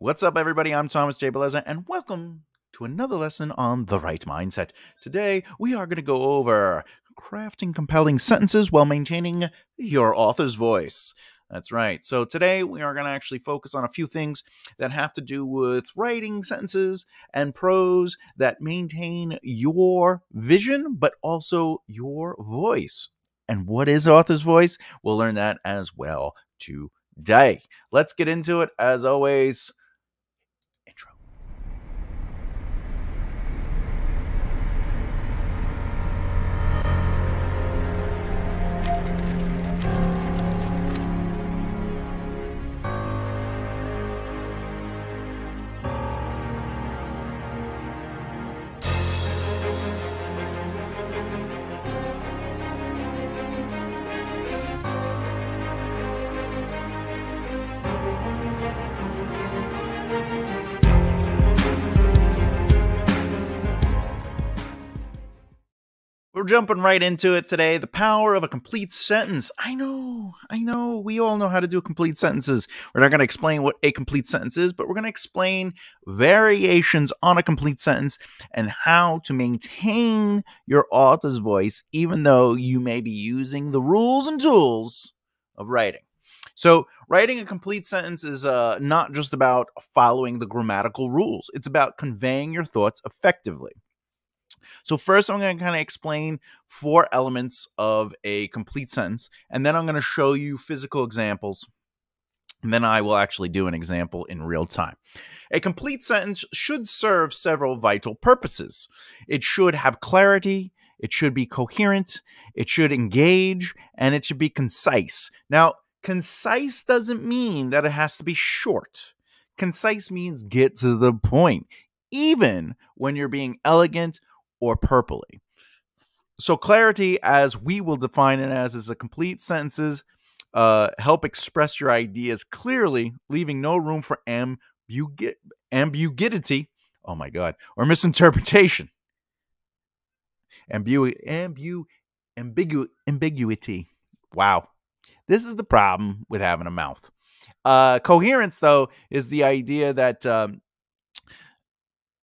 What's up, everybody? I'm Thomas J. Bellezza, and welcome to another lesson on the right mindset. Today, we are going to go over crafting compelling sentences while maintaining your author's voice. That's right. So today, we are going to actually focus on a few things that have to do with writing sentences and prose that maintain your vision, but also your voice. And what is author's voice? We'll learn that as well today. Let's get into it. As always, intro. We're jumping right into it today. The power of a complete sentence. I know. We all know how to do complete sentences. We're not going to explain what a complete sentence is, but we're going to explain variations on a complete sentence and how to maintain your author's voice, even though you may be using the rules and tools of writing. So writing a complete sentence is not just about following the grammatical rules. It's about conveying your thoughts effectively. So first, I'm going to kind of explain 4 elements of a complete sentence, and then I'm going to show you physical examples, and then I will actually do an example in real time. A complete sentence should serve several vital purposes. It should have clarity, it should be coherent, it should engage, and it should be concise. Now, concise doesn't mean that it has to be short. Concise means get to the point, even when you're being elegant or purpley. So clarity, as we will define it as, is a complete sentences help express your ideas clearly, leaving no room for ambiguity. Oh my God, or misinterpretation. Ambiguity. Wow, this is the problem with having a mouth. Coherence, though, is the idea that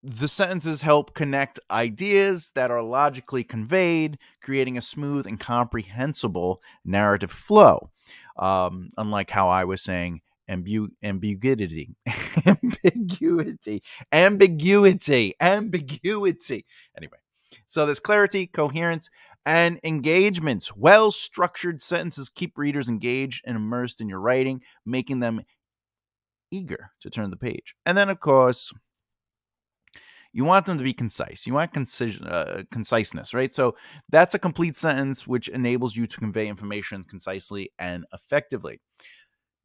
the sentences help connect ideas that are logically conveyed, creating a smooth and comprehensible narrative flow. Unlike how I was saying ambiguity. Ambiguity. Anyway, so there's clarity, coherence, and engagement. Well-structured sentences keep readers engaged and immersed in your writing, making them eager to turn the page. And then, of course, you want them to be concise. You want conciseness, right? So that's a complete sentence which enables you to convey information concisely and effectively.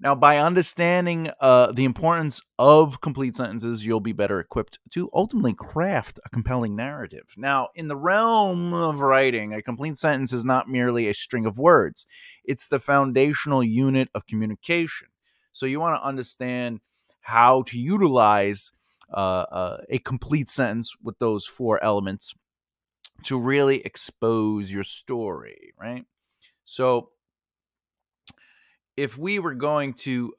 Now, by understanding the importance of complete sentences, you'll be better equipped to ultimately craft a compelling narrative. Now, in the realm of writing, a complete sentence is not merely a string of words. It's the foundational unit of communication. So you want to understand how to utilize a complete sentence with those 4 elements to really expose your story, right? So if we were going to,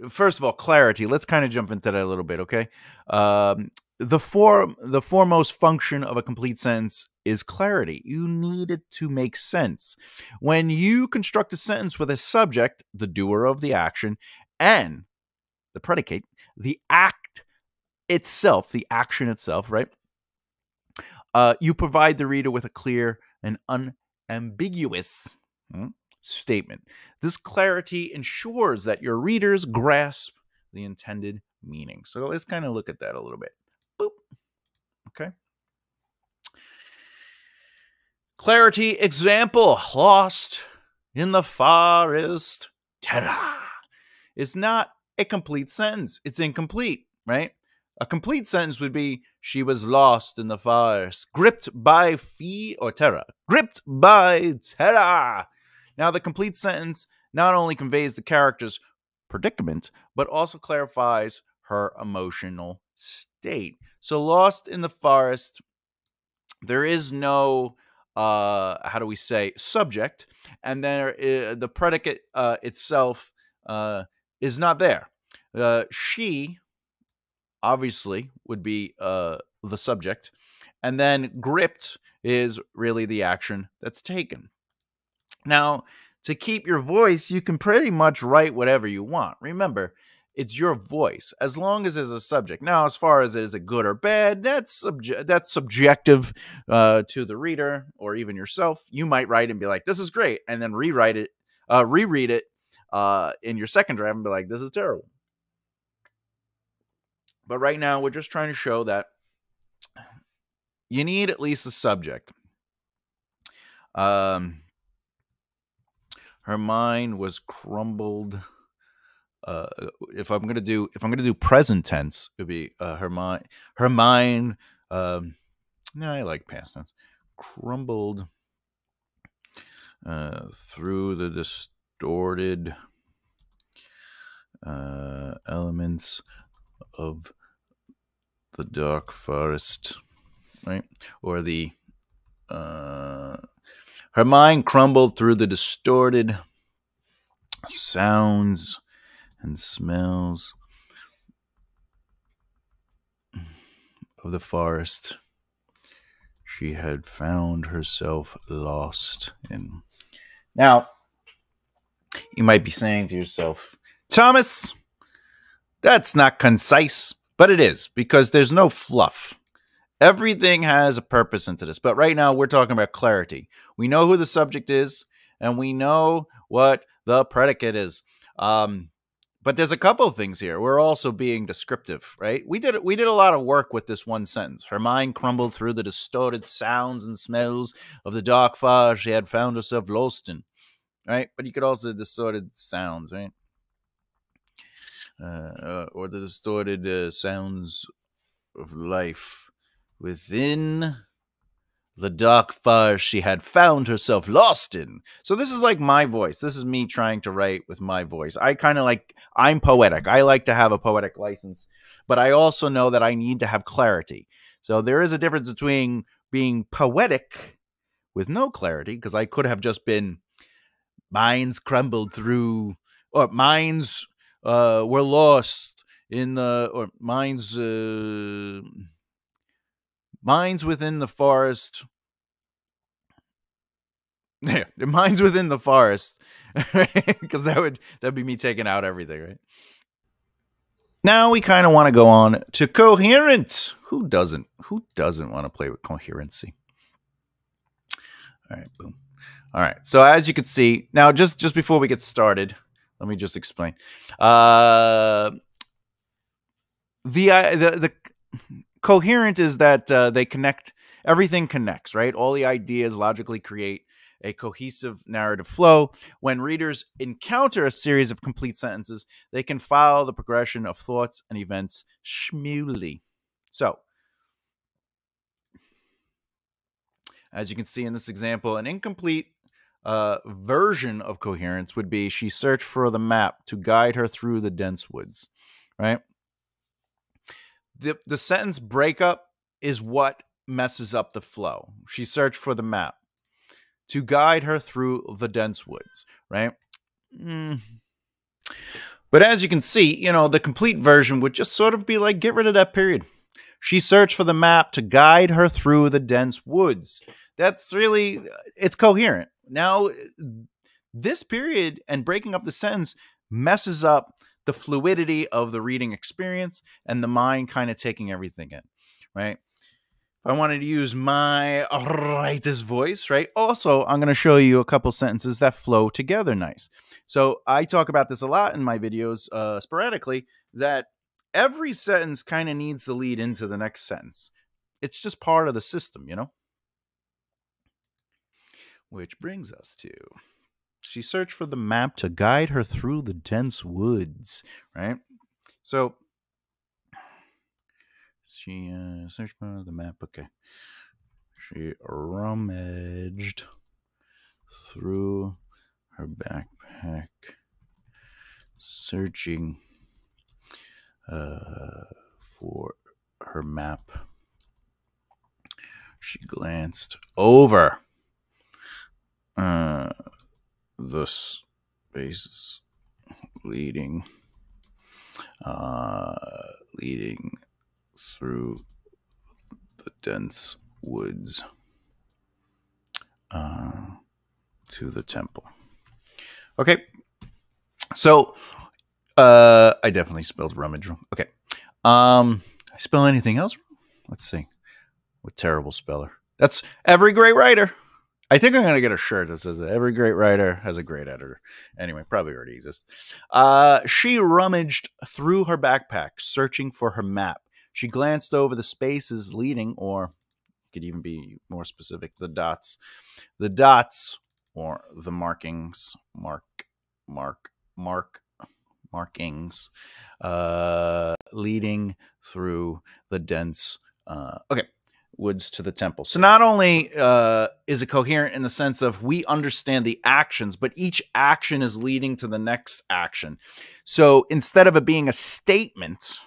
first of all, clarity, let's kind of jump into that a little bit, okay? The foremost function of a complete sentence is clarity. You need it to make sense. When you construct a sentence with a subject, the doer of the action, and the predicate, the act itself, the action itself, right? You provide the reader with a clear and unambiguous statement. This clarity ensures that your readers grasp the intended meaning. So let's kind of look at that a little bit. Boop. Okay. Clarity example. Lost in the forest. Ta-da! It's not a complete sentence. It's incomplete, right? A complete sentence would be, she was lost in the forest, gripped by fear or terror. Gripped by terror. Now, the complete sentence not only conveys the character's predicament, but also clarifies her emotional state. So, lost in the forest, there is no, how do we say, subject, and the predicate itself is not there. She obviously would be the subject, and then gripped is really the action that's taken. Now, to keep your voice, you can pretty much write whatever you want. Remember, it's your voice, as long as there's a subject. Now, as far as is it good or bad, that's subjective to the reader or even yourself. You might write and be like, "This is great," and then reread it in your second draft and be like, "This is terrible." But right now, we're just trying to show that you need at least a subject. Her mind was crumbled. If I'm gonna do present tense, it'd be her mind. No, I like past tense. Crumbled through the distorted elements of the dark forest, right? Or the her mind crumbled through the distorted sounds and smells of the forest she had found herself lost in. Now, you might be saying to yourself, "Thomas, that's not concise," but it is, because there's no fluff. Everything has a purpose into this, but right now we're talking about clarity. We know who the subject is, and we know what the predicate is. But there's a couple of things here. We're also being descriptive, right? We did a lot of work with this one sentence. Her mind crumbled through the distorted sounds and smells of the dark forest she had found herself lost in, right? But you could also distorted sounds, right? Or the distorted sounds of life within the dark forest she had found herself lost in. So this is like my voice. This is me trying to write with my voice. I'm poetic. I like to have a poetic license, but I also know that I need to have clarity. So there is a difference between being poetic with no clarity, because I could have just been minds crumbled through, or minds were lost in the, or minds within the forest. Yeah, mine's within the forest, because that'd be me taking out everything, right? Now we kind of want to go on to coherence. Who doesn't want to play with coherency? All right, boom. All right. So as you can see, now just before we get started, let me just explain. The coherent is that they connect. Everything connects, right? All the ideas logically create a cohesive narrative flow. When readers encounter a series of complete sentences, they can follow the progression of thoughts and events smoothly. So, as you can see in this example, an incomplete version of coherence would be, she searched for the map to guide her through the dense woods, right? The sentence breakup is what messes up the flow. She searched for the map to guide her through the dense woods, right? But as you can see, the complete version would just sort of be like, get rid of that period. She searched for the map to guide her through the dense woods. That's really, it's coherent. Now, this period and breaking up the sentence messes up the fluidity of the reading experience and the mind kind of taking everything in, right? If I wanted to use my writer's voice, right? Also, I'm going to show you a couple sentences that flow together nice. So I talk about this a lot in my videos, sporadically, that every sentence kind of needs to lead into the next sentence. It's just part of the system, Which brings us to, she searched for the map to guide her through the dense woods, right? So she searched for the map. Okay. She rummaged through her backpack, searching for her map. She glanced over the spaces leading through the dense woods to the temple. Okay. So, I definitely spelled rummage wrong. Okay. I spell anything else wrong? Let's see. What terrible speller. That's every great writer. I think I'm going to get a shirt that says every great writer has a great editor. Anyway, probably already exists. She rummaged through her backpack, searching for her map. She glanced over the spaces leading, or could even be more specific, the dots. The dots, or the markings, markings, leading through the dense, woods to the temple. So not only is it coherent in the sense of we understand the actions, but each action is leading to the next action. So instead of it being a statement,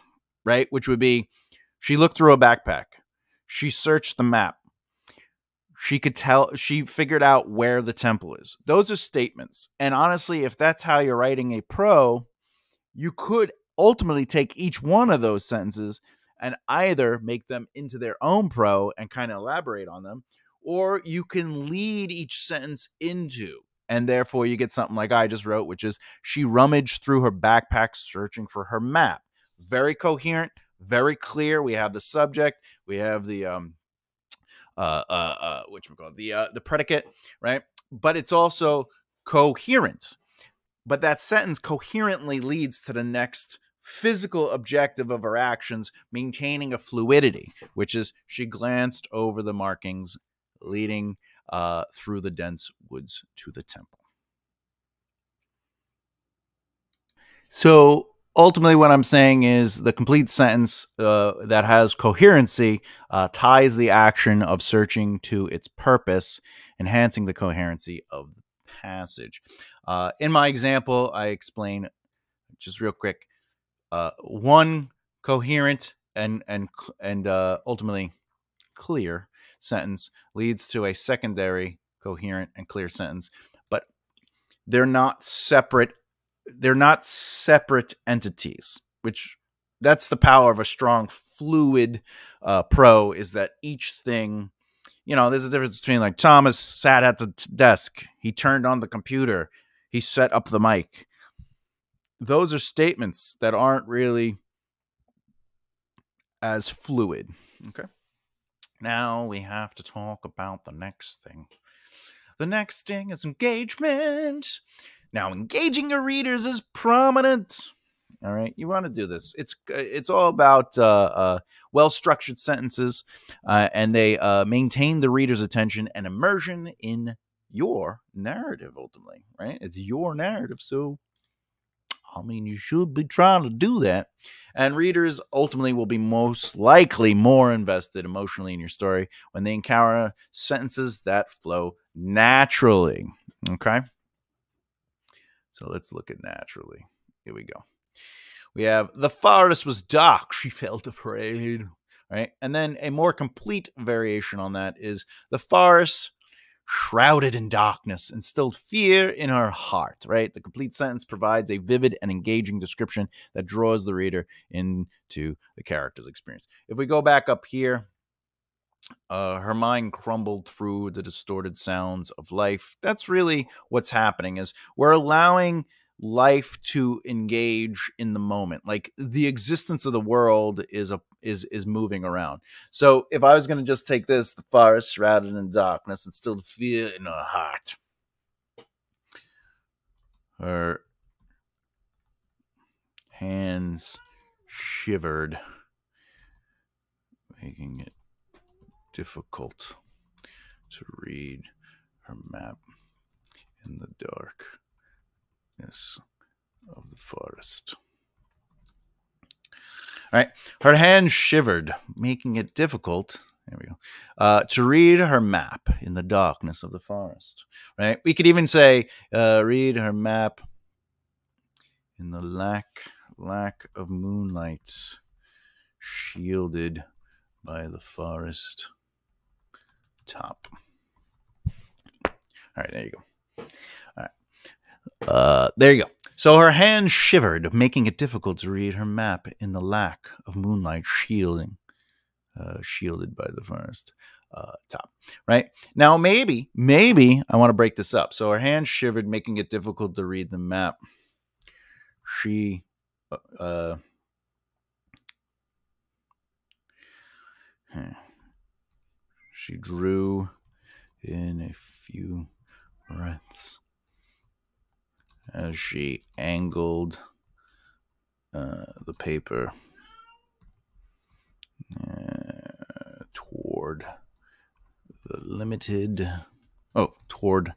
right, which would be, she looked through a backpack, she searched the map, she figured out where the temple is. Those are statements. And honestly, if that's how you're writing a pro, you could ultimately take each one of those sentences and either make them into their own pro and kind of elaborate on them, or you can lead each sentence into, and therefore you get something like I just wrote, which is, she rummaged through her backpack searching for her map. Very coherent, very clear. We have the subject, we have the the predicate, right? But it's also coherent. But that sentence coherently leads to the next physical objective of her actions, maintaining a fluidity, which is, she glanced over the markings leading through the dense woods to the temple. So ultimately what I'm saying is the complete sentence that has coherency ties the action of searching to its purpose, enhancing the coherency of the passage. In my example, I explain just real quick, one coherent and ultimately clear sentence leads to a secondary coherent and clear sentence, but they're not separate. They're not separate entities, which that's the power of a strong fluid pro, is that each thing, there's a difference between, like, Thomas sat at the desk, he turned on the computer, he set up the mic. Those are statements that aren't really as fluid. Okay. Now we have to talk about the next thing. The next thing is engagement. Now, engaging your readers is prominent. All right, you want to do this. It's all about well-structured sentences, and they maintain the reader's attention and immersion in your narrative. Ultimately, right? It's your narrative, so you should be trying to do that. And readers ultimately will be most likely more invested emotionally in your story when they encounter sentences that flow naturally. Okay. So let's look at naturally. Here we go. We have, the forest was dark. She felt afraid. Right. And then a more complete variation on that is, the forest shrouded in darkness, instilled fear in her heart, right? The complete sentence provides a vivid and engaging description that draws the reader into the character's experience. If we go back up here, her mind crumbled through the distorted sounds of life. That's really what's happening, is we're allowing life to engage in the moment. Like, the existence of the world is moving around. So if I was going to just take this, the forest shrouded in darkness, instilled fear in her heart. Her hands shivered, making it difficult to read her map in the darkness of the forest. All right. Her hands shivered, making it difficult, there we go, to read her map in the darkness of the forest. Right. We could even say, read her map in the lack of moonlight, shielded by the forest top. All right, there you go. All right. There you go. So her hands shivered, making it difficult to read her map in the lack of moonlight shielding shielded by the forest top. Right? Now, maybe I want to break this up. So her hand shivered, making it difficult to read the map. She drew in a few breaths as she angled the paper toward the limited. Oh, toward.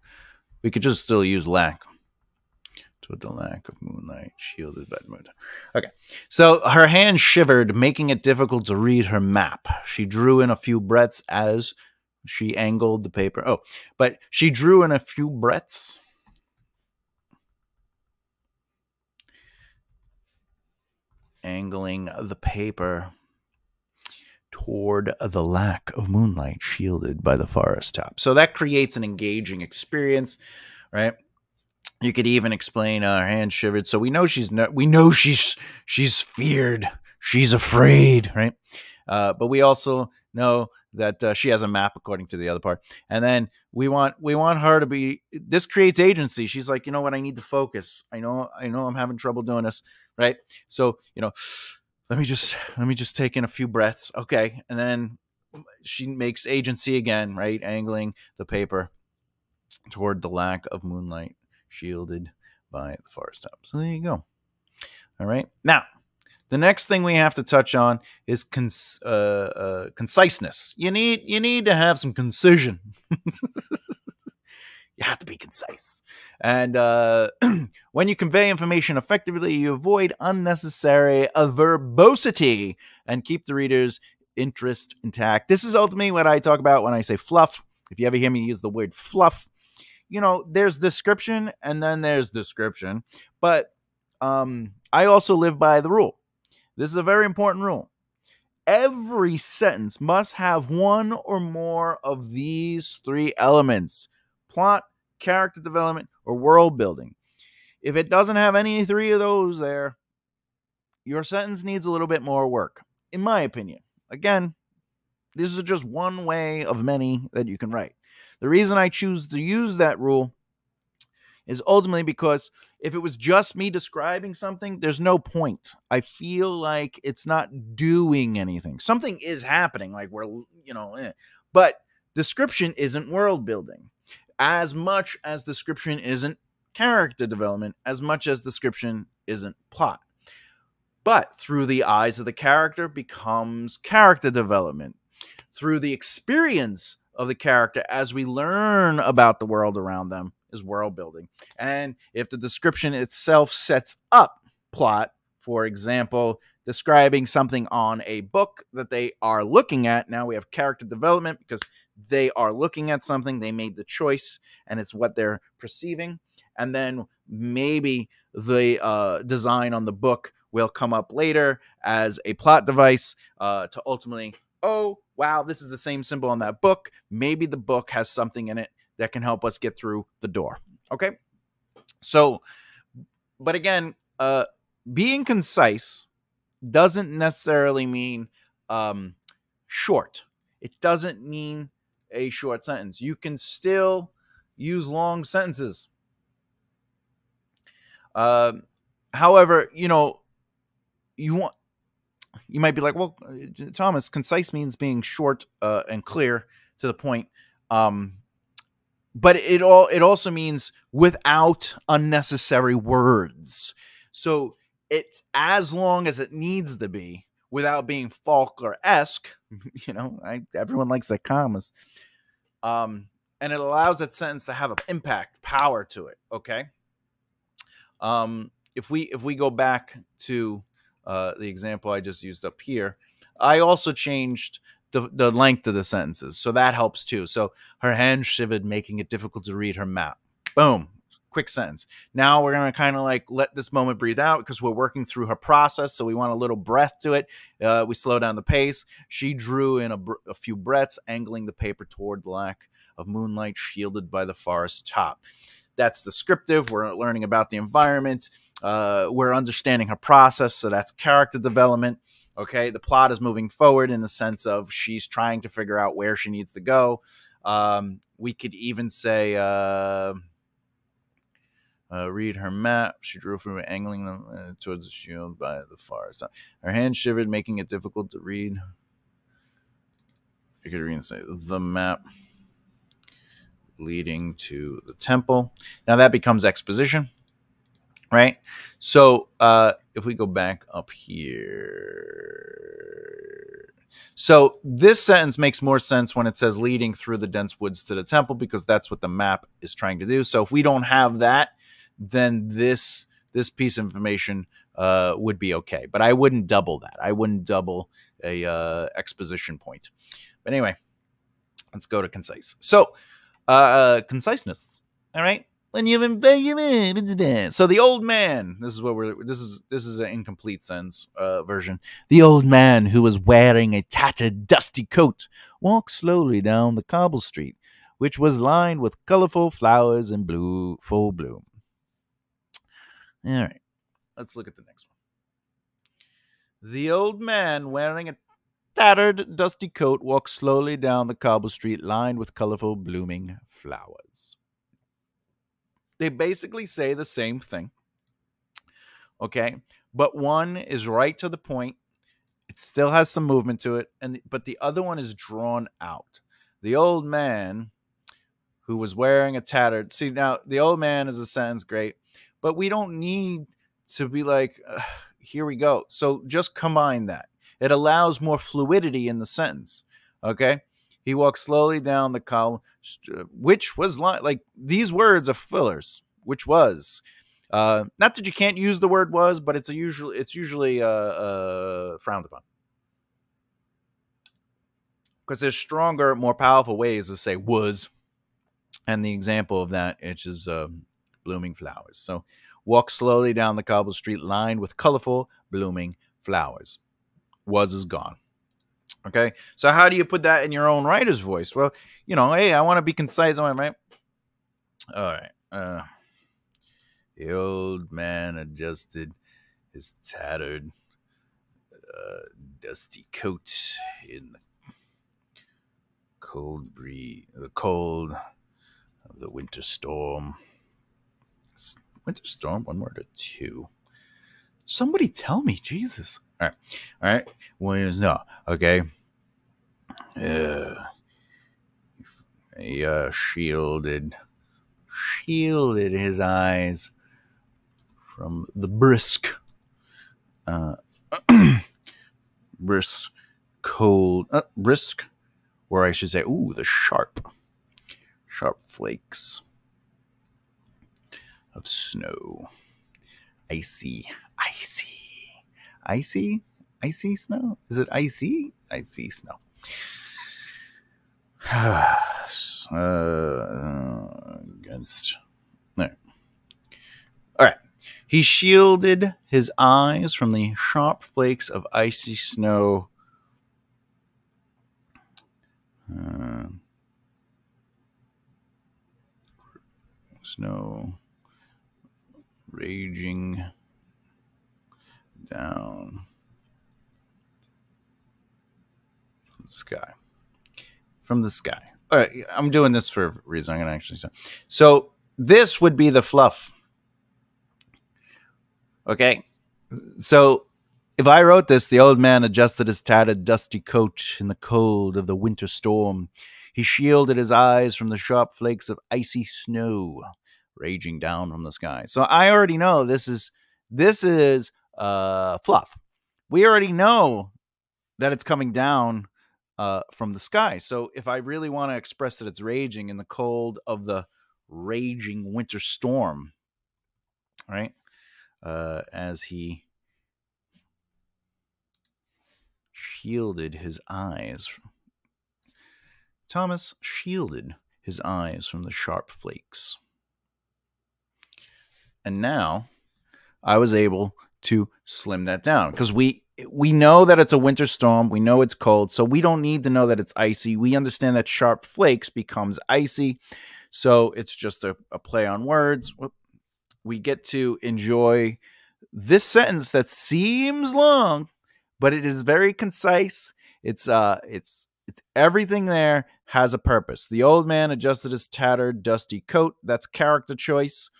We could just still use lack. Toward the lack of moonlight, shielded by the moon. Okay, so her hand shivered, making it difficult to read her map. She drew in a few breaths as she angled the paper. Oh, but she drew in a few breaths. Angling the paper toward the lack of moonlight shielded by the forest top. So that creates an engaging experience, right? You could even explain her hand shivered. So we know she's feared. She's afraid, right? But we also know that she has a map according to the other part. And then we want her to be, this creates agency. She's like, you know what? I need to focus. I know I'm having trouble doing this, right? So, let me just take in a few breaths. Okay. And then she makes agency again, right? Angling the paper toward the lack of moonlight shielded by the forest top. So there you go. All right. Now, the next thing we have to touch on is conciseness. You need to have some concision. You have to be concise. And when you convey information effectively, you avoid unnecessary verbosity and keep the reader's interest intact. This is ultimately what I talk about when I say fluff. If you ever hear me use the word fluff, there's description and then there's description. But I also live by the rule. This is a very important rule. Every sentence must have one or more of these three elements: plot, character development, or world building. If it doesn't have any three of those there, your sentence needs a little bit more work, in my opinion. Again, this is just one way of many that you can write. The reason I choose to use that rule is ultimately because if it was just me describing something, there's no point. I feel like it's not doing anything. Something is happening, like but description isn't world building. As much as description isn't character development, as much as description isn't plot. But through the eyes of the character becomes character development. Through the experience of the character as we learn about the world around them is world building. And if the description itself sets up plot, for example, describing something on a book that they are looking at, now we have character development because they are looking at something, they made the choice, and it's what they're perceiving. And then maybe the design on the book will come up later as a plot device to ultimately, oh, wow, this is the same symbol on that book. Maybe the book has something in it that can help us get through the door. Okay? So, but again, being concise doesn't necessarily mean short. It doesn't mean a short sentence. You can still use long sentences. However, you might be like, well, Thomas, concise means being short and clear to the point. But it also means without unnecessary words. So it's as long as it needs to be without being Faulkner-esque. Everyone likes the commas. And it allows that sentence to have an impact, power to it. Okay. If we go back to the example I just used up here, I also changed the length of the sentences, so that helps too. So her hand shivered, making it difficult to read her map. Boom, quick sentence. Now we're gonna kind of like let this moment breathe out because we're working through her process, so we want a little breath to it. We slow down the pace. She drew in a few breaths, angling the paper toward the lack of moonlight shielded by the forest top. That's descriptive. We're learning about the environment. We're understanding her process, so that's character development. Okay, the plot is moving forward in the sense of she's trying to figure out where she needs to go. We could even say, read her map. She drew from angling them towards the shield by the forest. Her hand shivered, making it difficult to read. You could read and say the map leading to the temple. Now that becomes exposition, right? So if we go back up here. So this sentence makes more sense when it says leading through the dense woods to the temple, because that's what the map is trying to do. So if we don't have that, then this piece of information would be okay. But I wouldn't double that. I wouldn't double a exposition point. But anyway, let's go to concise. So conciseness. All right. So the old man. This is what we're. This is an incomplete sentence version. The old man, who was wearing a tattered, dusty coat, walked slowly down the cobble street, which was lined with colorful flowers in full bloom. All right. Let's look at the next one. The old man, wearing a tattered, dusty coat, walked slowly down the cobble street lined with colorful, blooming flowers. They basically say the same thing, okay? But one is right to the point. It still has some movement to it, but the other one is drawn out. The old man, who was wearing a tattered... See, now, the old man is a sentence, great, but we don't need to be like, here we go. So just combine that. It allows more fluidity in the sentence, okay? He walked slowly down the column, which was like these words are fillers, which was. Not that you can't use the word was, but it's usually frowned upon. Because there's stronger, more powerful ways to say was. And the example of that, is blooming flowers. So walk slowly down the cobble street lined with colorful, blooming flowers. Was is gone. Okay, so how do you put that in your own writer's voice? Well, hey, I want to be concise, right? All right. The old man adjusted his tattered, dusty coat in the cold of the winter storm. Winter storm, one word or two? Somebody tell me, Jesus. All right. Well, no, okay. He shielded his eyes from the brisk, brisk, or I should say, the sharp flakes of snow. Icy snow? Is it icy? Icy snow. Against. No. All right. He shielded his eyes from the sharp flakes of icy snow. Snow raging down from the sky. All right, I'm doing this for a reason. I'm going to actually say. So this would be the fluff. Okay. So if I wrote this, the old man adjusted his tattered, dusty coat in the cold of the winter storm. He shielded his eyes from the sharp flakes of icy snow raging down from the sky. So I already know this is fluff. We already know that it's coming down from the sky. So if I really want to express that it's raging in the cold of the raging winter storm, right? As he shielded his eyes. Thomas shielded his eyes from the sharp flakes. And now I was able to slim that down because we know that it's a winter storm. We know it's cold, so we don't need to know that it's icy. We understand that sharp flakes becomes icy, so it's just a play on words. We get to enjoy this sentence that seems long, but it is very concise. It's everything there has a purpose. The old man adjusted his tattered, dusty coat. That's character choice,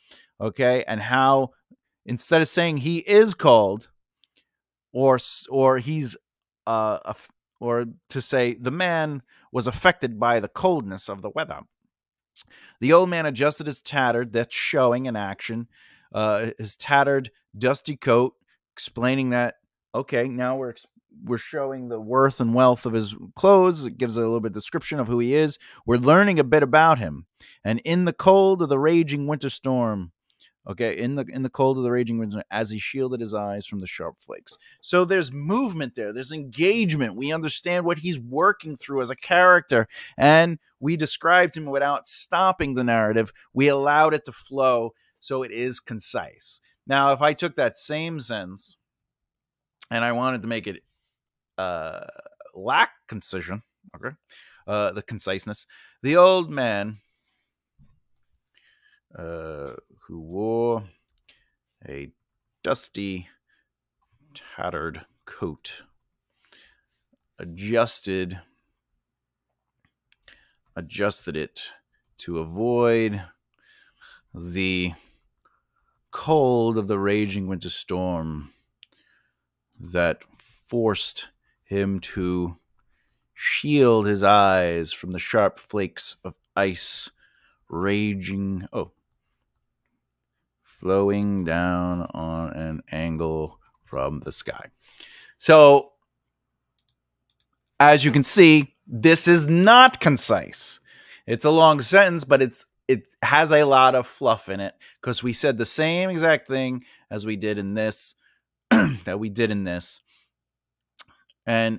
okay? And how instead of saying he is cold, or he's or to say the man was affected by the coldness of the weather. The old man adjusted his tattered, that's showing in action, his tattered, dusty coat, explaining that, okay, now we're showing the worth and wealth of his clothes. It gives a little bit of description of who he is. We're learning a bit about him. And in the cold of the raging winter storm, okay, in the cold of the raging winter, as he shielded his eyes from the sharp flakes. So there's movement there. There's engagement. We understand what he's working through as a character, and we described him without stopping the narrative. We allowed it to flow, so it is concise. Now, if I took that same sentence and I wanted to make it lack concision, okay, the conciseness, the old man who wore a dusty, tattered coat adjusted it to avoid the cold of the raging winter storm that forced him to shield his eyes from the sharp flakes of ice flowing down on an angle from the sky. So, as you can see, this is not concise. It's a long sentence, but it has a lot of fluff in it, because we said the same exact thing as we did in this, that we did in this. And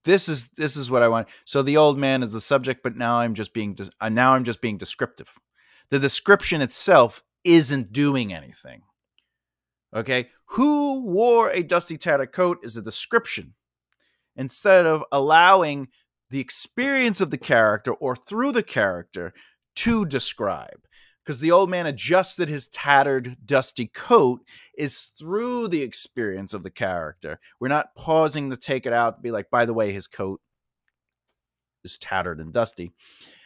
this is what I want. So the old man is the subject, but now I'm just being descriptive. The description itself isn't doing anything. Okay? Who wore a dusty, tattered coat is a description, instead of allowing the experience of the character or through the character to describe. Because the old man adjusted his tattered, dusty coat is through the experience of the character. We're not pausing to take it out to be like, by the way, his coat is tattered and dusty.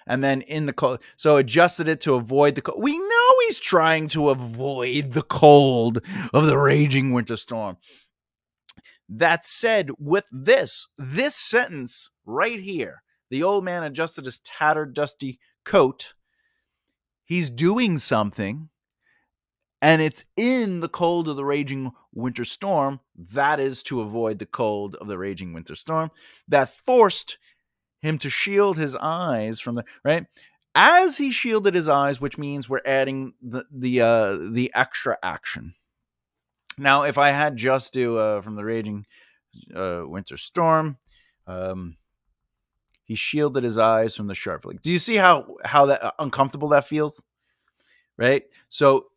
And then in the cold, so adjusted it to avoid the cold. We know he's trying to avoid the cold of the raging winter storm. That said, with this sentence right here, the old man adjusted his tattered, dusty coat. He's doing something, and it's in the cold of the raging winter storm. That is to avoid the cold of the raging winter storm that forced him to shield his eyes from the, right? As he shielded his eyes, which means we're adding the extra action. Now, if I had just do from the raging winter storm, he shielded his eyes from the sharp flake. Do you see how that uncomfortable that feels? Right? So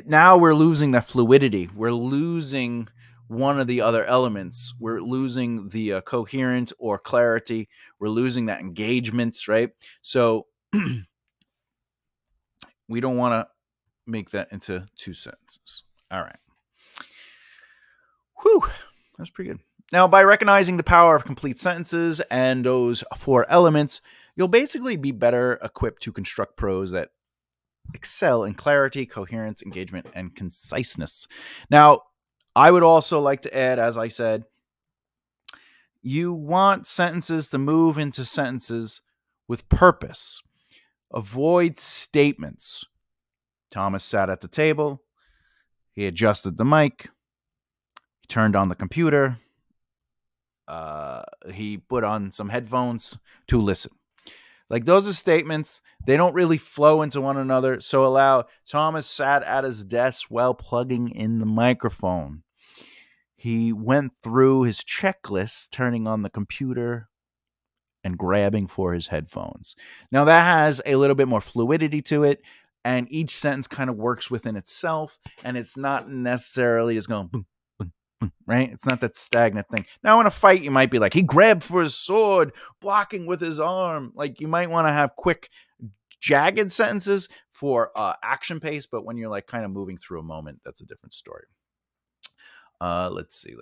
now we're losing that fluidity. We're losing one of the other elements. We're losing the coherent or clarity. We're losing that engagement, right? So we don't want to make that into two sentences. All right. Whew, that's pretty good. Now, by recognizing the power of complete sentences and those four elements, you'll basically be better equipped to construct prose that excel in clarity, coherence, engagement, and conciseness. Now, I would also like to add, as I said, you want sentences to move into sentences with purpose. Avoid statements. Thomas sat at the table. He adjusted the mic. He turned on the computer. He put on some headphones to listen. Like, those are statements. They don't really flow into one another. So allow Thomas sat at his desk while plugging in the microphone. He went through his checklist, turning on the computer and grabbing for his headphones. Now, that has a little bit more fluidity to it, and each sentence kind of works within itself, and it's not necessarily just going boom, boom, boom, right? It's not that stagnant thing. Now, in a fight, you might be like, he grabbed for his sword, blocking with his arm. Like, you might want to have quick, jagged sentences for action pace, but when you're like kind of moving through a moment, that's a different story. Let's see.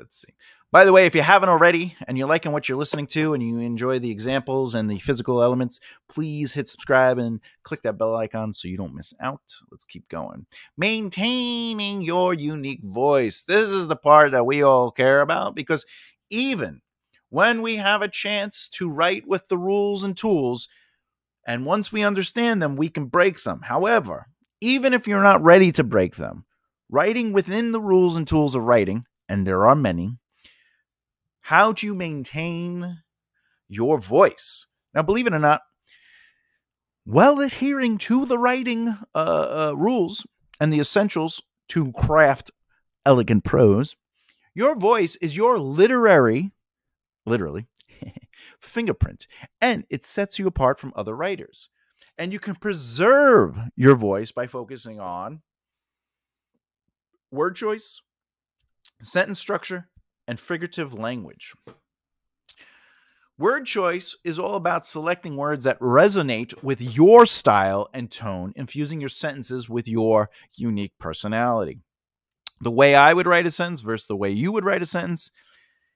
By the way, if you haven't already and you're liking what you're listening to and you enjoy the examples and the physical elements, please hit subscribe and click that bell icon so you don't miss out. Let's keep going. Maintaining your unique voice. This is the part that we all care about, because even when we have a chance to write with the rules and tools, and once we understand them, we can break them. However, even if you're not ready to break them, writing within the rules and tools of writing, and there are many, how do you maintain your voice? Now, believe it or not, while adhering to the writing rules and the essentials to craft elegant prose, your voice is your literally, fingerprint, and it sets you apart from other writers. And you can preserve your voice by focusing on word choice, sentence structure, and figurative language. Word choice is all about selecting words that resonate with your style and tone, infusing your sentences with your unique personality. The way I would write a sentence versus the way you would write a sentence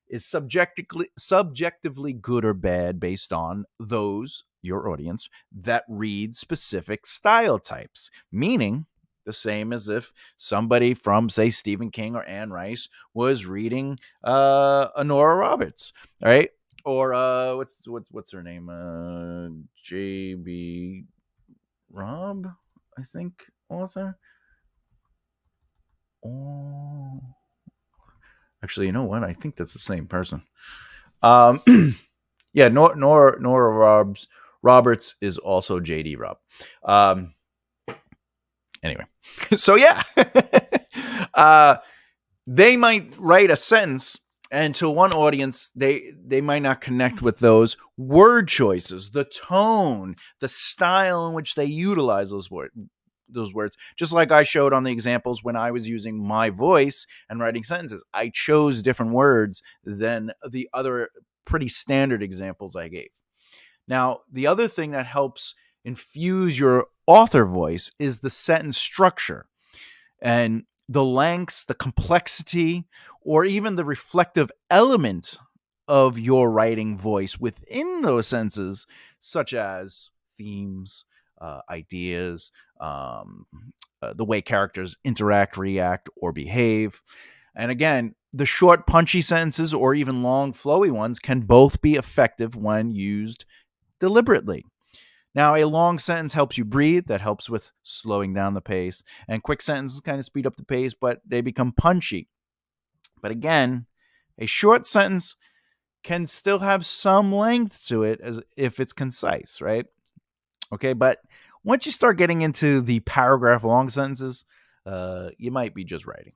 is subjectively good or bad based on those, your audience, that read specific style types, meaning the same as if somebody from, say, Stephen King or Anne Rice was reading Nora Roberts, right? Or what's her name? J.B. Robb, I think, author. Oh, actually, you know what? I think that's the same person. Yeah, Nora Roberts is also J.D. Robb. Anyway, so yeah, they might write a sentence, and to one audience, they might not connect with those word choices, the tone, the style in which they utilize those words. Just like I showed on the examples when I was using my voice and writing sentences, I chose different words than the other pretty standard examples I gave. Now, the other thing that helps infuse your author voice is the sentence structure and the lengths, the complexity, or even the reflective element of your writing voice within those sentences, such as themes, ideas, the way characters interact, react, or behave. And again, the short, punchy sentences or even long, flowy ones can both be effective when used deliberately. Now, a long sentence helps you breathe. That helps with slowing down the pace. And quick sentences kind of speed up the pace, but they become punchy. But again, a short sentence can still have some length to it as if it's concise, right? Okay, but once you start getting into the paragraph long sentences, you might be just writing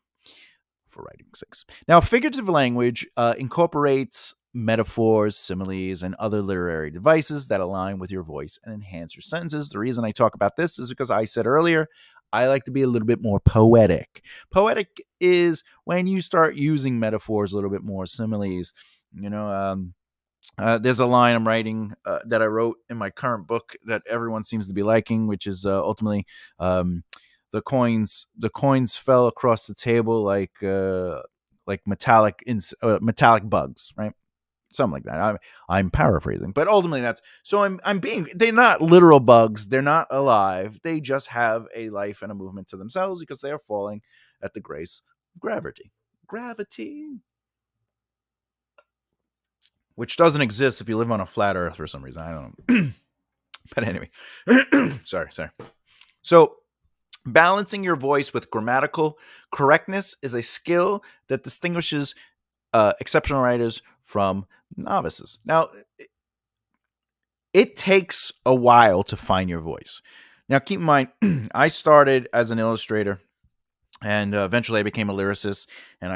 for writing's sake. Now, figurative language incorporates metaphors, similes, and other literary devices that align with your voice and enhance your sentences. The reason I talk about this is because I said earlier, I like to be a little bit more poetic. Poetic is when you start using metaphors a little bit more, similes. You know, there's a line I'm writing that I wrote in my current book that everyone seems to be liking, which is ultimately the coins fell across the table like metallic bugs, right? Something like that. I'm paraphrasing, but ultimately that's so. They're not literal bugs. They're not alive. They just have a life and a movement to themselves because they are falling at the grace of gravity. Which doesn't exist if you live on a flat Earth for some reason. I don't know. But anyway, sorry. So, balancing your voice with grammatical correctness is a skill that distinguishes exceptional writers from novices. Now, it takes a while to find your voice. Now, keep in mind, I started as an illustrator, and eventually I became a lyricist, and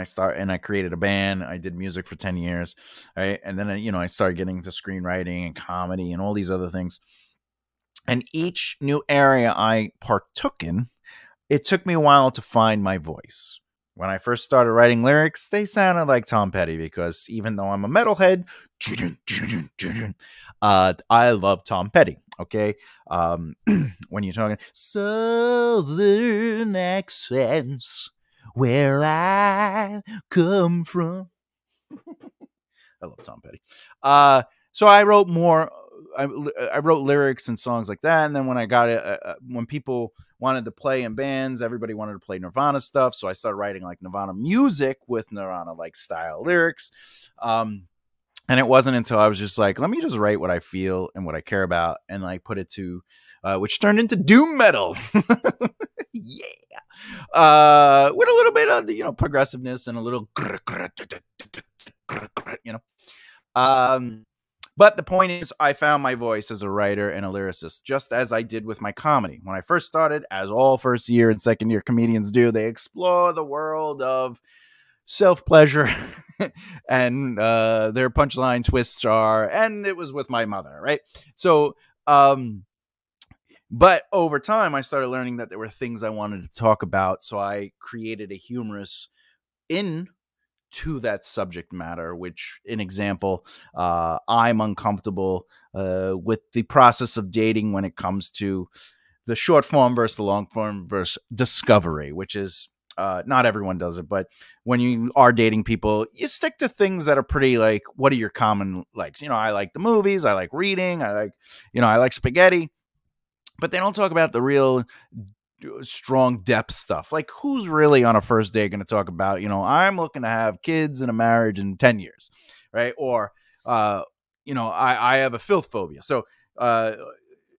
I created a band. I did music for 10 years, right? And then I started getting into screenwriting and comedy and all these other things. And each new area I partook in, it took me a while to find my voice. When I first started writing lyrics, they sounded like Tom Petty because even though I'm a metalhead, I love Tom Petty, okay? When you're talking Southern accents, where I come from. I love Tom Petty. So I wrote more. I wrote lyrics and songs like that, and then when I got it, when people wanted to play in bands, everybody wanted to play Nirvana stuff, so I started writing like Nirvana music with Nirvana like style lyrics. And it wasn't until I was just like, let me just write what I feel and what I care about, and like put it to, which turned into doom metal. Yeah, with a little bit of progressiveness and a little, you know. But the point is, I found my voice as a writer and a lyricist, just as I did with my comedy. When I first started, as all first year and second year comedians do, they explore the world of self-pleasure and their punchline twists are, and it was with my mother, right? So, but over time, I started learning that there were things I wanted to talk about. So I created a humorous to that subject matter, which, an example, I'm uncomfortable with the process of dating when it comes to the short form versus the long form versus discovery, which is not everyone does it, but when you are dating people, you stick to things that are pretty like, what are your common likes? I like the movies, I like reading, I like spaghetti, but they don't talk about the real strong depth stuff. Like, who's really on a first date going to talk about, I'm looking to have kids and a marriage in 10 years, right? Or, I have a filth phobia. So,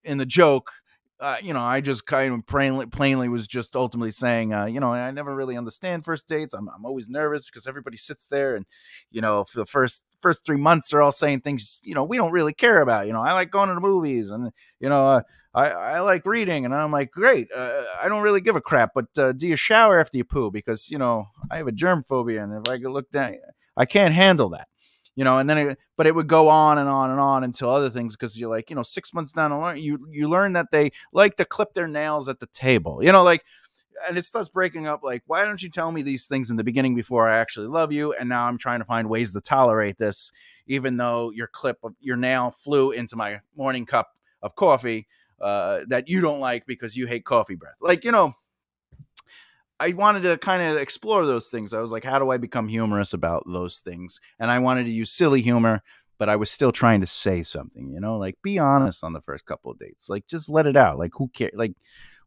in the joke, I just kind of plainly was just ultimately saying, I never really understand first dates. I'm always nervous because everybody sits there and, for the first 3 months, they're all saying things, we don't really care about. I like going to the movies, and, I like reading. And I'm like, great. I don't really give a crap, but do you shower after you poo? Because, I have a germ phobia, and if I could look down, I can't handle that. And then but it would go on and on and on until other things, because you're like, 6 months down the line, you learn that they like to clip their nails at the table, and it starts breaking up. Like, why don't you tell me these things in the beginning before I actually love you? And now I'm trying to find ways to tolerate this, even though your nail flew into my morning cup of coffee that you don't like because you hate coffee breath. Like, I wanted to kind of explore those things. I was like, how do I become humorous about those things? And I wanted to use silly humor, but I was still trying to say something, like, be honest on the first couple of dates. Like, just let it out. Like, who cares? Like,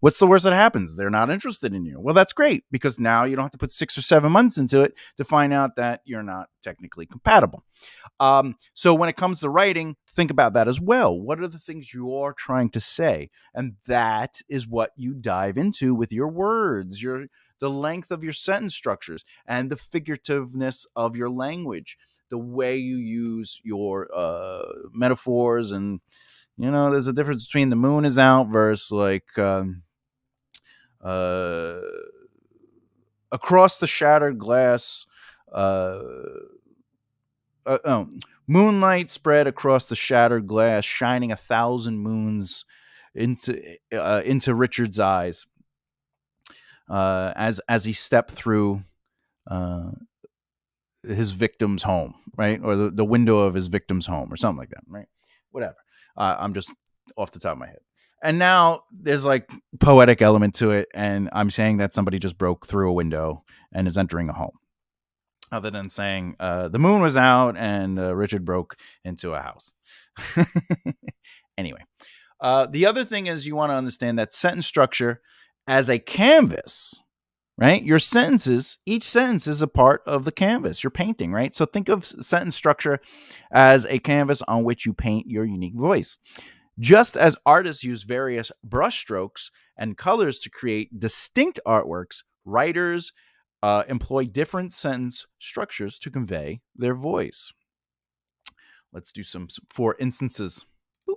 what's the worst that happens? They're not interested in you. Well, that's great, because now you don't have to put 6 or 7 months into it to find out that you're not technically compatible. So when it comes to writing, think about that as well. What are the things you're trying to say? And that is what you dive into with your words, the length of your sentence structures, and the figurativeness of your language, the way you use your metaphors. And, there's a difference between the moon is out versus like across the shattered glass. Moonlight spread across the shattered glass, shining 1,000 moons into Richard's eyes as he stepped through his victim's home, right? Or the window of his victim's home, or something like that, right? Whatever. I'm just off the top of my head. And now there's like poetic element to it, and I'm saying that somebody just broke through a window and is entering a home, other than saying the moon was out and Richard broke into a house. Anyway, the other thing is, you want to understand that sentence structure as a canvas, right? Your sentences, each sentence is a part of the canvas you're painting, right? So think of sentence structure as a canvas on which you paint your unique voice. Just as artists use various brushstrokes and colors to create distinct artworks, writers employ different sentence structures to convey their voice. Let's do some for instances. Boop.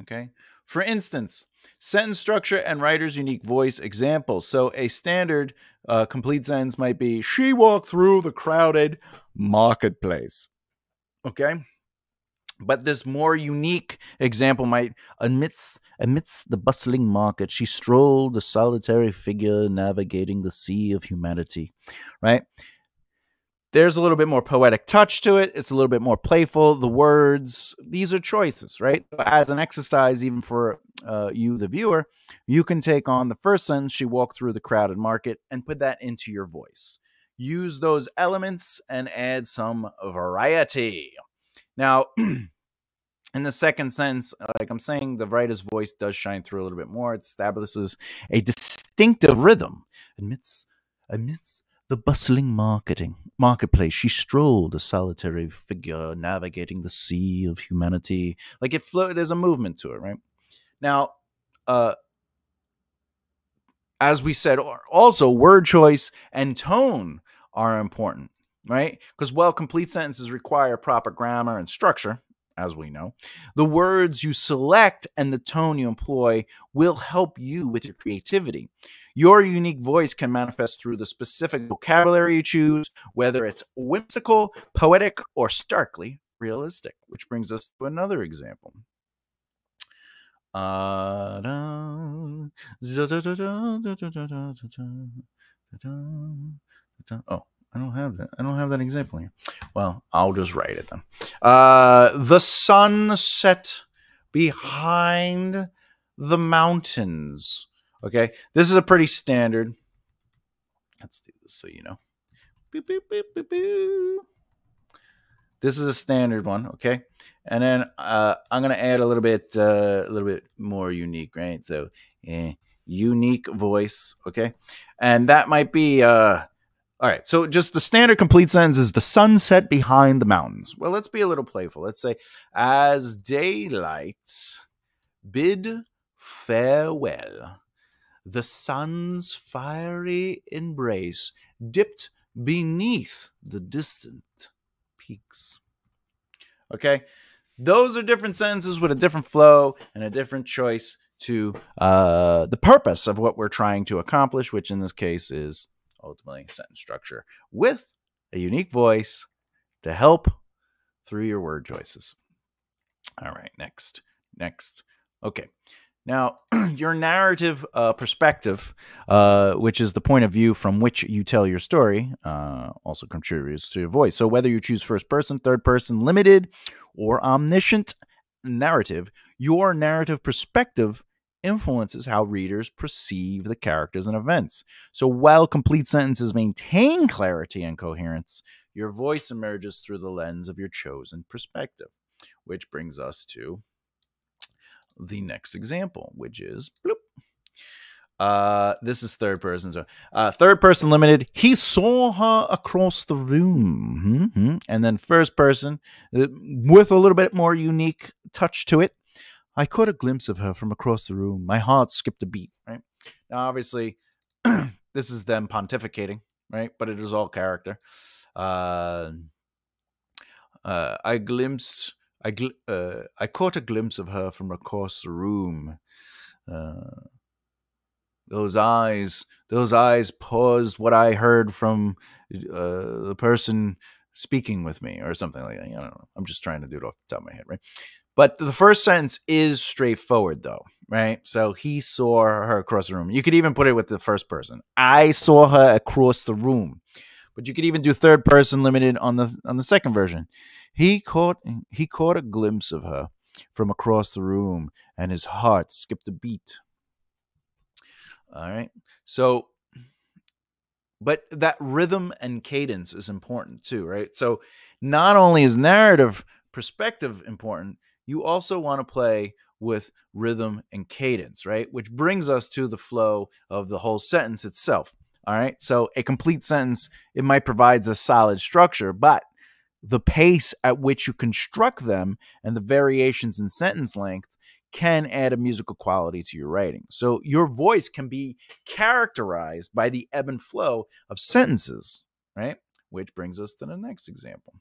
Okay. For instance, sentence structure and writer's unique voice examples. So a standard complete sentence might be, she walked through the crowded marketplace. Okay. But this more unique example might, amidst the bustling market, she strolled, a solitary figure navigating the sea of humanity, right? There's a little bit more poetic touch to it. It's a little bit more playful. The words, these are choices, right? As an exercise, even for you, the viewer, you can take on the first sentence, she walked through the crowded market, and put that into your voice. Use those elements and add some variety. Now, in the second sentence, like I'm saying, the writer's voice does shine through a little bit more. It establishes a distinctive rhythm. Amidst the bustling marketplace, she strolled, a solitary figure navigating the sea of humanity. Like there's a movement to it, right? Now, as we said, also word choice and tone are important, right? Because while complete sentences require proper grammar and structure, as we know, the words you select and the tone you employ will help you with your creativity. Your unique voice can manifest through the specific vocabulary you choose, whether it's whimsical, poetic, or starkly realistic, which brings us to another example. Oh, I don't have that. I don't have that example here. Well, I'll just write it then. The sun set behind the mountains. Okay, this is a pretty standard. Let's do this so you know. Boop, boop, boop, boop, boop. This is a standard one, okay? And then I'm gonna add a little bit more unique, right? So, unique voice, okay? And that might be all right. So, just the standard complete sentence is the sun set behind the mountains. Well, let's be a little playful. Let's say, as daylight bid farewell, the sun's fiery embrace dipped beneath the distant peaks. Okay, those are different sentences with a different flow and a different choice to the purpose of what we're trying to accomplish, which in this case is ultimately sentence structure with a unique voice to help through your word choices. All right, next. Okay. Now, your narrative perspective, which is the point of view from which you tell your story, also contributes to your voice. So whether you choose first person, third person, limited, or omniscient narrative, your narrative perspective influences how readers perceive the characters and events. So while complete sentences maintain clarity and coherence, your voice emerges through the lens of your chosen perspective, which brings us to the next example, which is bloop. This is third person. So third person limited. He saw her across the room. Mm-hmm. And then first person with a little bit more unique touch to it. I caught a glimpse of her from across the room. My heart skipped a beat, right? Now, obviously, this is them pontificating, right? But it is all character. I caught a glimpse of her from across the room. Those eyes paused what I heard from the person speaking with me, or something like that. I don't know. I'm just trying to do it off the top of my head, right? But the first sentence is straightforward, though, right? So he saw her across the room. You could even put it with the first person. I saw her across the room. But you could even do third person limited on the second version. He caught a glimpse of her from across the room, and his heart skipped a beat. All right. So, but that rhythm and cadence is important too, right? So not only is narrative perspective important, you also want to play with rhythm and cadence, right? Which brings us to the flow of the whole sentence itself. All right. So a complete sentence, it might provide a solid structure, but the pace at which you construct them and the variations in sentence length can add a musical quality to your writing. So your voice can be characterized by the ebb and flow of sentences, right? Which brings us to the next example.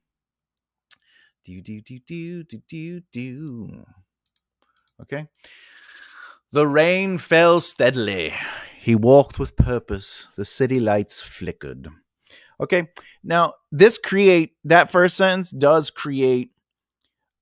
Okay. The rain fell steadily. He walked with purpose. The city lights flickered. Okay. Now, that first sentence does create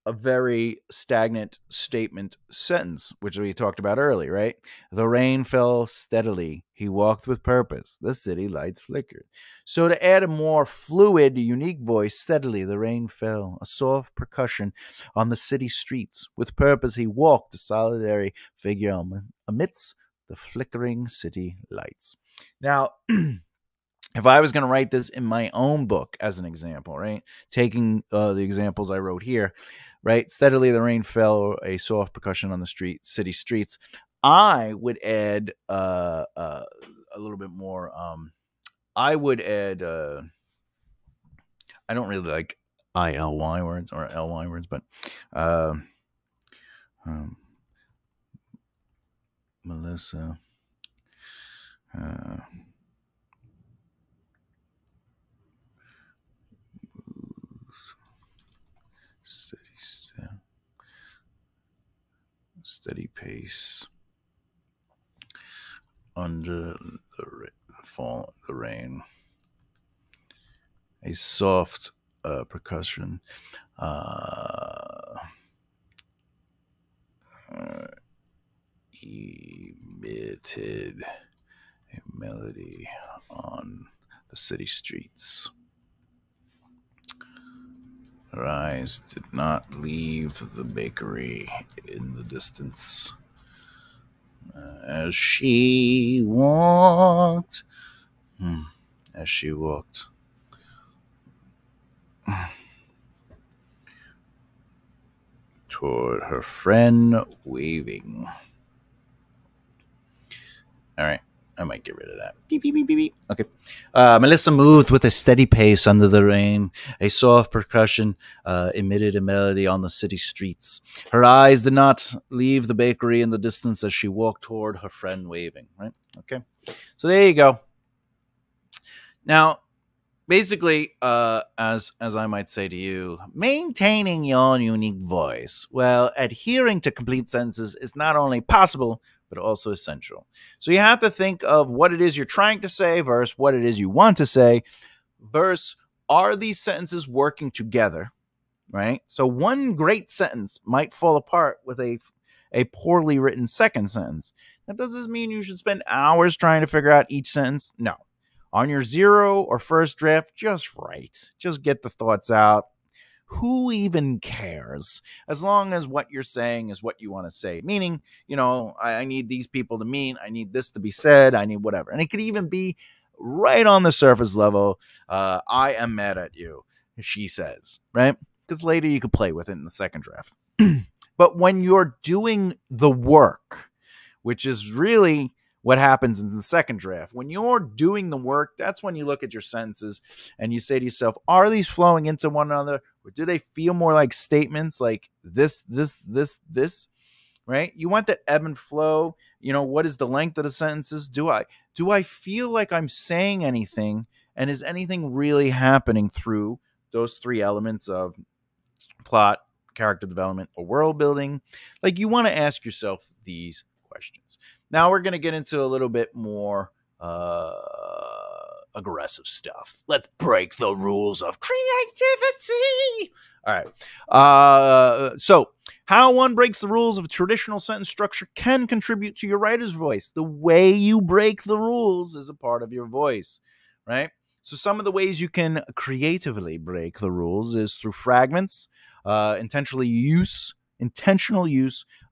a very stagnant statement sentence, which we talked about earlier, right? The rain fell steadily. He walked with purpose. The city lights flickered. So to add a more fluid, unique voice, steadily the rain fell, a soft percussion on the city streets. With purpose he walked, a solitary figure amidst the flickering city lights. Now, if I was going to write this in my own book as an example, right, taking the examples I wrote here, right, steadily the rain fell, a soft percussion on the city streets, I would add a little bit more. I would add. I don't really like ILY words or LY words, but Melissa. Steady pace under the rain. A soft percussion emitted a melody on the city streets. Her eyes did not leave the bakery in the distance. As she walked, toward her friend waving. All right. I might get rid of that. Beep, beep, beep, beep, beep. Okay. Melissa moved with a steady pace under the rain. A soft percussion emitted a melody on the city streets. Her eyes did not leave the bakery in the distance as she walked toward her friend waving. Right? Okay. So there you go. Now, basically, as I might say to you, maintaining your unique voice, well, adhering to complete sentences is not only possible, but also essential. So you have to think of what it is you're trying to say versus what it is you want to say versus are these sentences working together, right? So one great sentence might fall apart with a poorly written second sentence. Now, does this mean you should spend hours trying to figure out each sentence? No. On your zero or first draft, just write. Just get the thoughts out. Who even cares? As long as what you're saying is what you want to say. Meaning, you know, I need these people to meet. I need this to be said. I need whatever. And it could even be right on the surface level. I am mad at you, she says, right? Because later you could play with it in the second draft. But when you're doing the work, which is really what happens in the second draft. When you're doing the work, that's when you look at your sentences and you say to yourself, are these flowing into one another? Or do they feel more like statements like this, right? You want that ebb and flow. You know, what is the length of the sentences? Do I feel like I'm saying anything? And is anything really happening through those three elements of plot, character development, or world building? Like, you want to ask yourself these questions. Now we're going to get into a little bit more aggressive stuff. Let's break the rules of creativity. All right. So how one breaks the rules of traditional sentence structure can contribute to your writer's voice. The way you break the rules is a part of your voice, right? So some of the ways you can creatively break the rules is through fragments, intentional use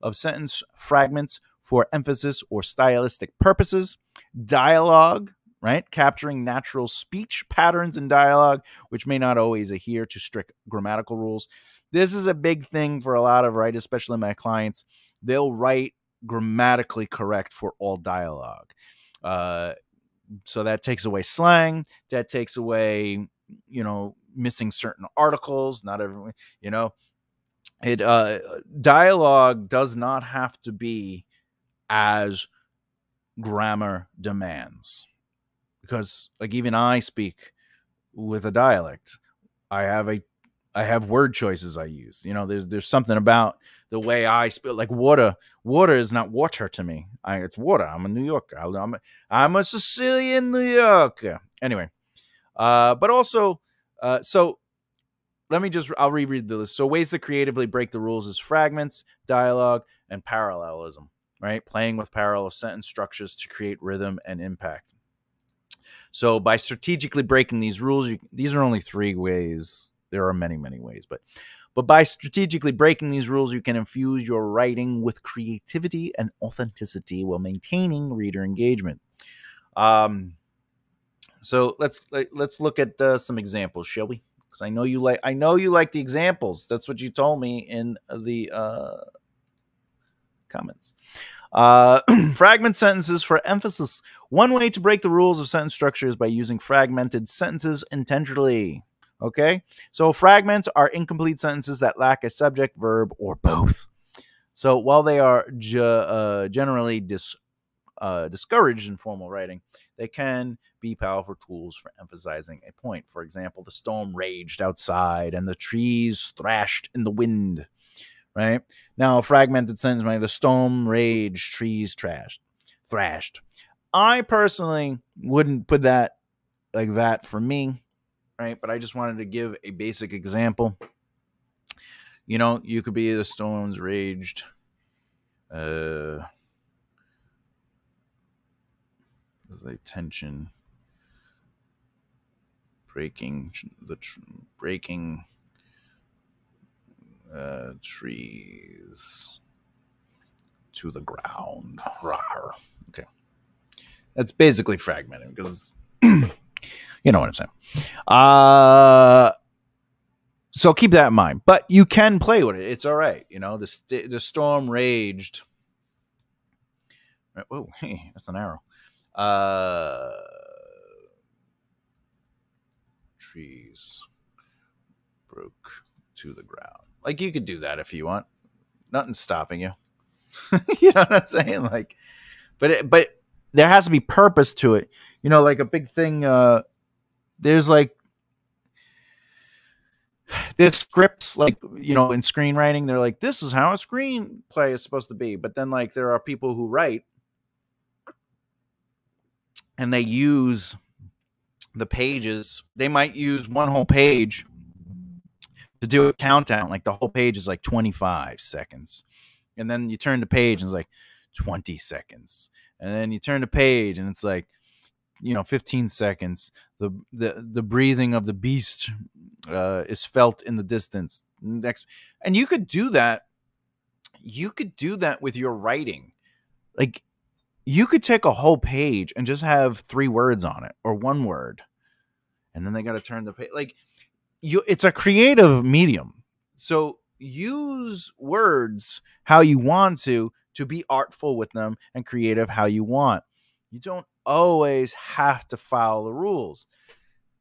of sentence fragments for emphasis or stylistic purposes, dialogue, right? Capturing natural speech patterns in dialogue, which may not always adhere to strict grammatical rules. This is a big thing for a lot of writers, especially my clients. They'll write grammatically correct for all dialogue. So that takes away slang. That takes away, you know, missing certain articles. Not everyone, you know. Dialogue does not have to be as grammar demands, because like even I speak with a dialect. I have word choices I use. You know, there's something about the way I speak. Like water is not water to me. It's water. I'm a New Yorker. I'm a Sicilian New Yorker. Anyway, but also, so I'll reread the list. So ways to creatively break the rules is fragments, dialogue, and parallelism, right? Playing with parallel sentence structures to create rhythm and impact. So by strategically breaking these rules, these are only 3 ways. There are many, many ways, but by strategically breaking these rules, you can infuse your writing with creativity and authenticity while maintaining reader engagement. So let's look at some examples, shall we? Because I know you like the examples. That's what you told me in the comments. Fragment sentences for emphasis. One way to break the rules of sentence structure is by using fragmented sentences intentionally. Okay, so fragments are incomplete sentences that lack a subject, verb, or both. So while they are generally discouraged in formal writing, they can be powerful tools for emphasizing a point. For example, the storm raged outside and the trees thrashed in the wind. Right? Now, a fragmented sentence, right? The storm raged, trees thrashed. I personally wouldn't put that like that for me, right? But I just wanted to give a basic example. You know, you could be the storms raged. There's a tension breaking trees to the ground. Rawr. Okay, that's basically fragmented because you know what I'm saying. So keep that in mind. But you can play with it. It's all right. You know, the storm raged. Oh, hey, that's an arrow. Trees broke to the ground. Like, you could do that if you want. Nothing's stopping you. You know what I'm saying? Like, but there has to be purpose to it. You know, like a big thing. There's scripts, like, you know, in screenwriting, they're like, this is how a screenplay is supposed to be. But then, like, there are people who write and they use the pages. They might use one whole page to do a countdown. Like, the whole page is like 25 seconds. And then you turn the page and it's like 20 seconds. And then you turn the page and it's like, you know, 15 seconds. The breathing of the beast is felt in the distance. Next, and you could do that. You could do that with your writing. Like, you could take a whole page and just have 3 words on it or 1 word, and then they got to turn the page. Like, it's a creative medium, so use words how you want to be artful with them and creative how you want. You don't always have to follow the rules,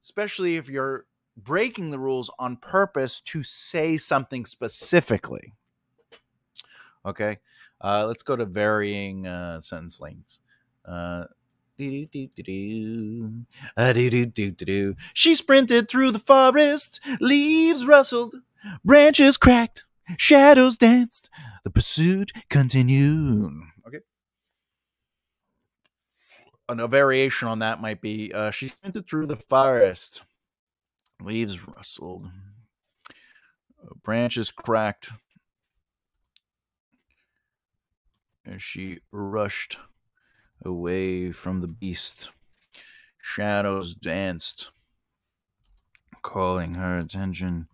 especially if you're breaking the rules on purpose to say something specifically. Okay, let's go to varying sentence lengths. She sprinted through the forest, leaves rustled, branches cracked, shadows danced, the pursuit continued. Okay. A variation on that might be, she sprinted through the forest, leaves rustled, branches cracked, as she rushed away from the beast. Shadows danced, calling her attention.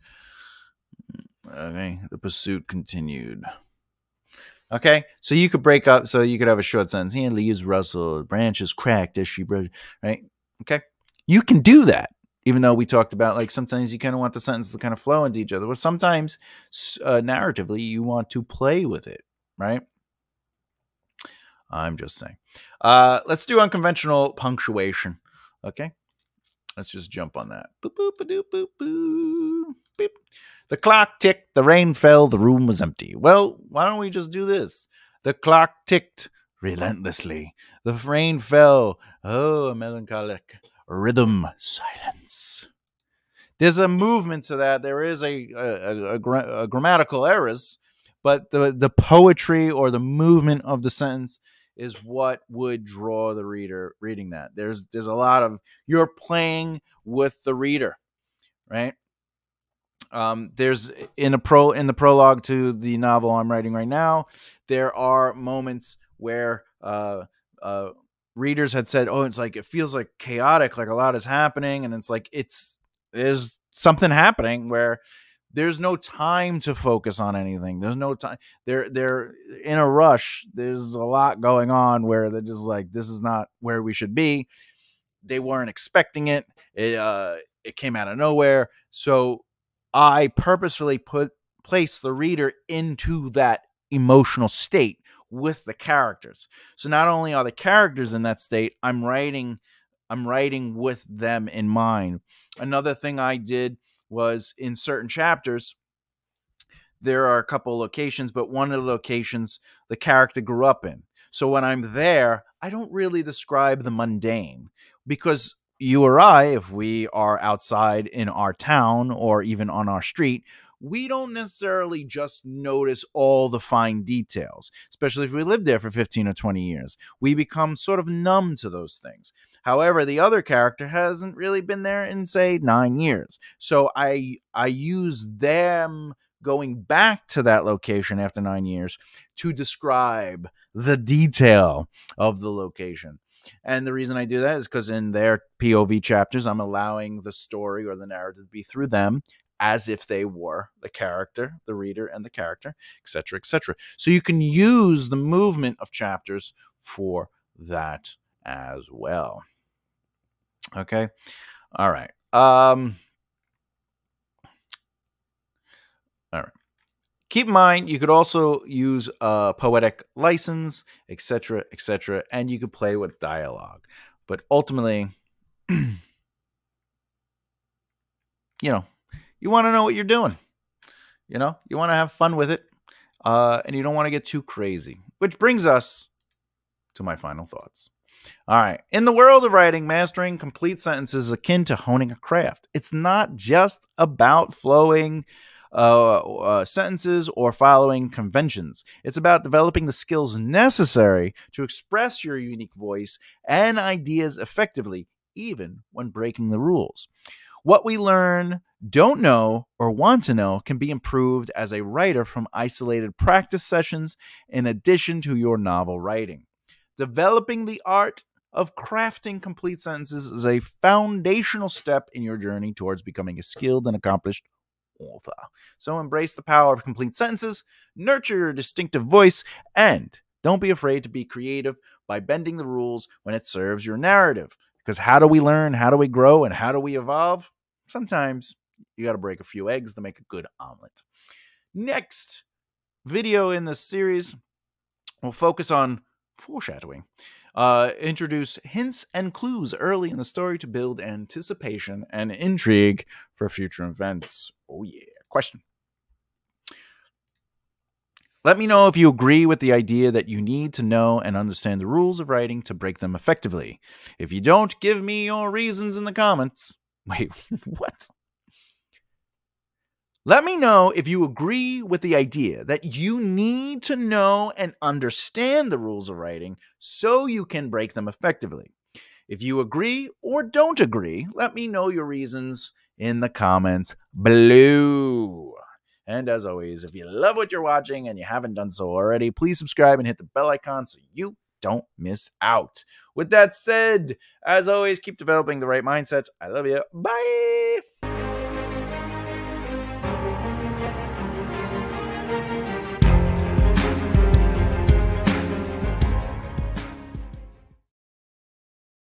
Okay, the pursuit continued. Okay, so you could break up, so you could have a short sentence. Yeah, leaves rustled, branches cracked as she brushed, right? Okay, you can do that, even though we talked about, like, sometimes you kind of want the sentences to kind of flow into each other. Well, sometimes narratively you want to play with it, right? I'm just saying. Let's do unconventional punctuation. Okay, let's just jump on that. Boop, boop, boop, boop, boop, boop. The clock ticked, the rain fell, the room was empty. Well, why don't we just do this? The clock ticked relentlessly. The rain fell. Oh, a melancholic rhythm, silence. There's a movement to that. There is a grammatical errors, but the poetry or the movement of the sentence is what would draw the reader reading that. There's a lot of, you're playing with the reader, right? There's in the prologue to the novel I'm writing right now, there are moments where readers had said, "Oh, it's like it feels like chaotic, like a lot is happening," and it's like there's something happening where there's no time to focus on anything. There's no time. They're in a rush. There's a lot going on where they're just like, this is not where we should be. They weren't expecting it. It came out of nowhere. So I purposefully place the reader into that emotional state with the characters. So not only are the characters in that state, I'm writing with them in mind. Another thing I did was in certain chapters, there are a couple locations, but one of the locations the character grew up in. So when I'm there, I don't really describe the mundane, because you or I, if we are outside in our town or even on our street, we don't necessarily just notice all the fine details, especially if we lived there for 15 or 20 years. We become sort of numb to those things. However, the other character hasn't really been there in, say, 9 years. So I use them going back to that location after 9 years to describe the detail of the location. And the reason I do that is because in their POV chapters, I'm allowing the story or the narrative to be through them as if they were the character, the reader, and the character, etc., etc. So you can use the movement of chapters for that as well. Okay. All right. All right. Keep in mind, you could also use a poetic license, etc., etc., and you could play with dialogue. But ultimately, you know, you want to know what you're doing. You want to have fun with it, and you don't want to get too crazy. Which brings us to my final thoughts. All right. In the world of writing, mastering complete sentences is akin to honing a craft. It's not just about flowing sentences or following conventions. It's about developing the skills necessary to express your unique voice and ideas effectively, even when breaking the rules. What we learn, don't know, or want to know can be improved as a writer from isolated practice sessions in addition to your novel writing. Developing the art of crafting complete sentences is a foundational step in your journey towards becoming a skilled and accomplished author. So embrace the power of complete sentences, nurture your distinctive voice, and don't be afraid to be creative by bending the rules when it serves your narrative. Because how do we learn, how do we grow, and how do we evolve? Sometimes you got to break a few eggs to make a good omelet. Next video in this series, we'll focus on foreshadowing. Introduce hints and clues early in the story to build anticipation and intrigue for future events. Oh yeah. Question. Let me know if you agree with the idea that you need to know and understand the rules of writing to break them effectively. If you don't, give me your reasons in the comments. Wait, what? Let me know if you agree with the idea that you need to know and understand the rules of writing so you can break them effectively. If you agree or don't agree, let me know your reasons in the comments below. And as always, if you love what you're watching and you haven't done so already, please subscribe and hit the bell icon so you don't miss out. With that said, as always, keep developing the right mindset. I love you. Bye.